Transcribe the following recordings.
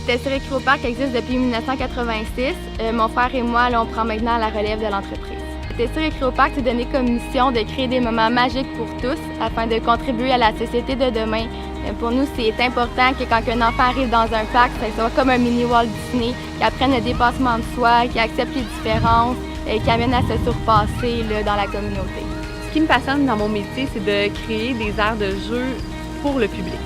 Tessé Récréoparc existe depuis 1986. Mon frère et moi, là, on prend maintenant la relève de l'entreprise. Tessé Récréoparc s'est donné comme mission de créer des moments magiques pour tous afin de contribuer à la société de demain. Pour nous, c'est important que quand un enfant arrive dans un parc, ça soit comme un mini Walt Disney, qui apprenne le dépassement de soi, qui accepte les différences et qui amène à se surpasser là, dans la communauté. Ce qui me passionne dans mon métier, c'est de créer des aires de jeu pour le public.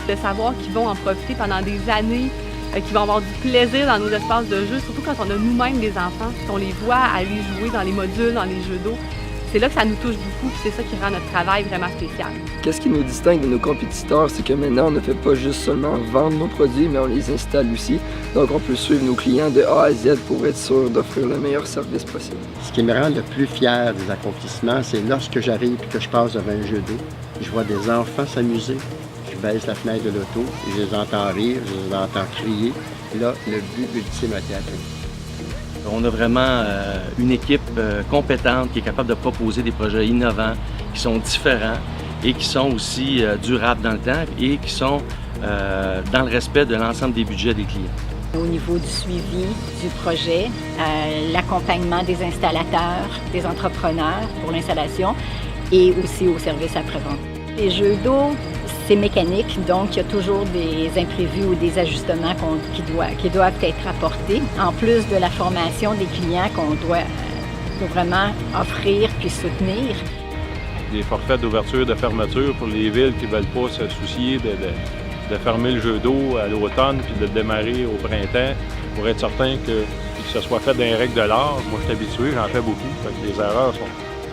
De savoir qu'ils vont en profiter pendant des années, qu'ils vont avoir du plaisir dans nos espaces de jeu, surtout quand on a nous-mêmes des enfants, qu'on les voit aller jouer dans les modules, dans les jeux d'eau. C'est là que ça nous touche beaucoup, puis c'est ça qui rend notre travail vraiment spécial. Qu'est-ce qui nous distingue de nos compétiteurs, c'est que maintenant, on ne fait pas juste seulement vendre nos produits, mais on les installe aussi. Donc, on peut suivre nos clients de A à Z pour être sûr d'offrir le meilleur service possible. Ce qui me rend le plus fier des accomplissements, c'est lorsque j'arrive et que je passe devant un jeu d'eau, je vois des enfants s'amuser, je baisse la fenêtre de l'auto, je les entends rire, je les entends crier. Là, le but ultime a été atteint. On a vraiment une équipe compétente qui est capable de proposer des projets innovants, qui sont différents et qui sont aussi durables dans le temps et qui sont dans le respect de l'ensemble des budgets des clients. Au niveau du suivi du projet, l'accompagnement des installateurs, des entrepreneurs pour l'installation et aussi au service après-vente. Les jeux d'eau, c'est mécanique, donc il y a toujours des imprévus ou des ajustements qui doivent être apportés, en plus de la formation des clients qu'on doit vraiment offrir puis soutenir. Des forfaits d'ouverture et de fermeture pour les villes qui ne veulent pas se soucier de fermer le jeu d'eau à l'automne puis de le démarrer au printemps pour être certain que ce soit fait dans les règles de l'art. Moi, je suis habitué, j'en fais beaucoup, fait que les erreurs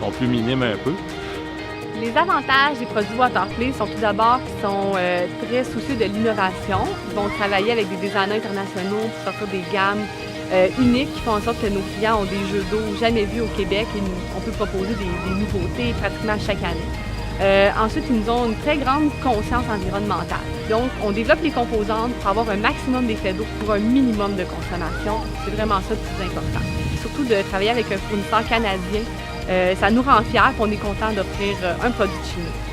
sont plus minimes un peu. Les avantages des produits Waterplay sont tout d'abord qu'ils sont très soucieux de l'innovation. Ils vont travailler avec des designers internationaux pour sortir des gammes uniques qui font en sorte que nos clients ont des jeux d'eau jamais vus au Québec et on peut proposer des nouveautés pratiquement chaque année. Ensuite, ils nous ont une très grande conscience environnementale. Donc, on développe les composantes pour avoir un maximum d'effet d'eau pour un minimum de consommation. C'est vraiment ça le plus important. Et surtout de travailler avec un fournisseur canadien. Ça nous rend fiers et on est content d'offrir un produit de chez nous.